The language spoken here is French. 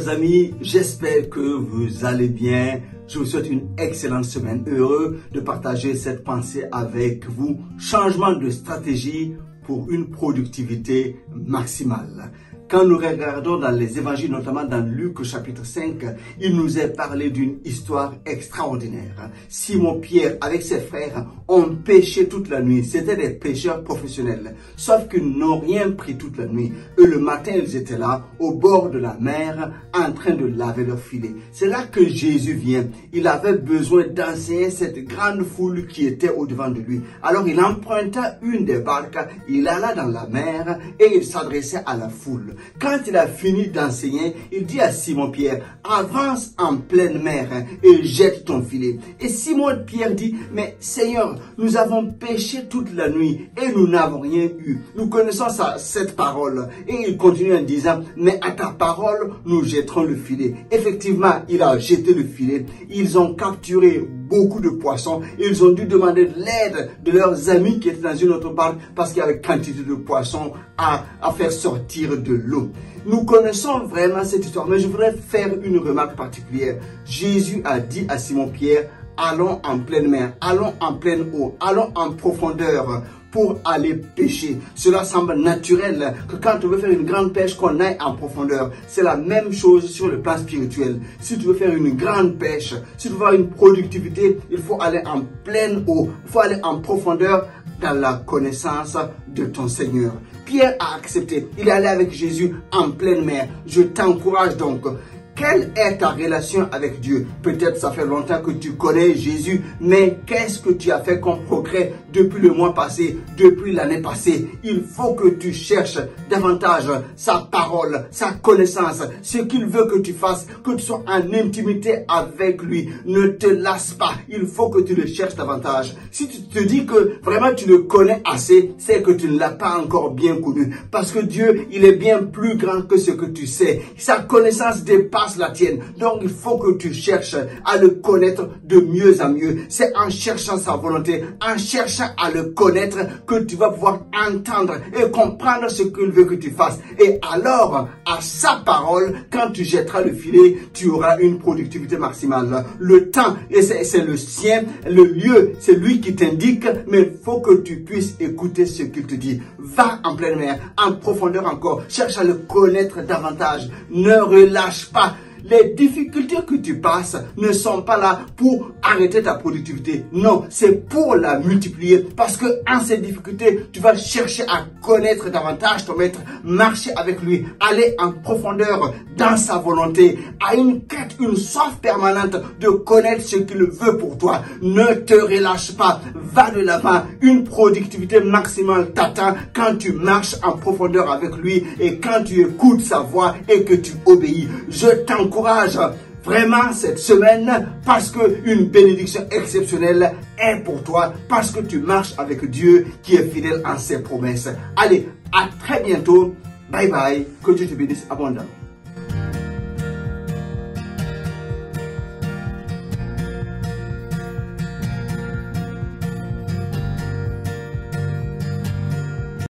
chers amis, j'espère que vous allez bien. Je vous souhaite une excellente semaine. Heureux de partager cette pensée avec vous. Changement de stratégie pour une productivité maximale. Quand nous regardons dans les évangiles, notamment dans Luc chapitre 5, il nous est parlé d'une histoire extraordinaire. Simon-Pierre avec ses frères ont pêché toute la nuit. C'étaient des pêcheurs professionnels. Sauf qu'ils n'ont rien pris toute la nuit. Et le matin, ils étaient là, au bord de la mer, en train de laver leur filet. C'est là que Jésus vient. Il avait besoin d'enseigner cette grande foule qui était au-devant de lui. Alors il emprunta une des barques, il alla dans la mer et il s'adressait à la foule. Quand il a fini d'enseigner, il dit à Simon-Pierre, avance en pleine mer et jette ton filet. Et Simon-Pierre dit, mais Seigneur, nous avons pêché toute la nuit et nous n'avons rien eu. Nous connaissons cette parole. Et il continue en disant, mais à ta parole, nous jetterons le filet. Effectivement, il a jeté le filet. Ils ont capturé beaucoup de poissons. Ils ont dû demander de l'aide de leurs amis qui étaient dans une autre barque parce qu'il y avait quantité de poissons à faire sortir de l'eau. Nous connaissons vraiment cette histoire, mais je voudrais faire une remarque particulière. Jésus a dit à Simon-Pierre, allons en pleine mer, allons en pleine eau, allons en profondeur pour aller pêcher. Cela semble naturel que quand on veut faire une grande pêche, qu'on aille en profondeur. C'est la même chose sur le plan spirituel. Si tu veux faire une grande pêche, si tu veux avoir une productivité, il faut aller en pleine eau. Il faut aller en profondeur dans la connaissance de ton Seigneur. Pierre a accepté. Il est allé avec Jésus en pleine mer. Je t'encourage donc. Quelle est ta relation avec Dieu? Peut-être ça fait longtemps que tu connais Jésus, mais qu'est-ce que tu as fait comme progrès depuis le mois passé, depuis l'année passée? Il faut que tu cherches davantage sa parole, sa connaissance, ce qu'il veut que tu fasses, que tu sois en intimité avec lui. Ne te lasse pas, il faut que tu le cherches davantage. Si tu te dis que vraiment tu le connais assez, c'est que tu ne l'as pas encore bien connu. Parce que Dieu, il est bien plus grand que ce que tu sais. Sa connaissance dépasse la tienne. Donc il faut que tu cherches à le connaître de mieux en mieux. C'est en cherchant sa volonté, en cherchant à le connaître que tu vas pouvoir entendre et comprendre ce qu'il veut que tu fasses. Et alors, à sa parole, quand tu jetteras le filet, tu auras une productivité maximale. Le temps, c'est le sien, le lieu, c'est lui qui t'indique, mais il faut que tu puisses écouter ce qu'il te dit. Va en pleine mer, en profondeur encore, cherche à le connaître davantage. Ne relâche pas. Les difficultés que tu passes ne sont pas là pour arrêter ta productivité. Non, c'est pour la multiplier. Parce que en ces difficultés, tu vas chercher à connaître davantage ton maître, marcher avec lui, aller en profondeur dans sa volonté, à une quête, une soif permanente de connaître ce qu'il veut pour toi. Ne te relâche pas, va de l'avant. Une productivité maximale t'attend quand tu marches en profondeur avec lui et quand tu écoutes sa voix et que tu obéis. Je t'encourage vraiment cette semaine parce que une bénédiction exceptionnelle est pour toi, parce que tu marches avec Dieu qui est fidèle en ses promesses. Allez, à très bientôt. Bye bye. Que Dieu te bénisse abondamment.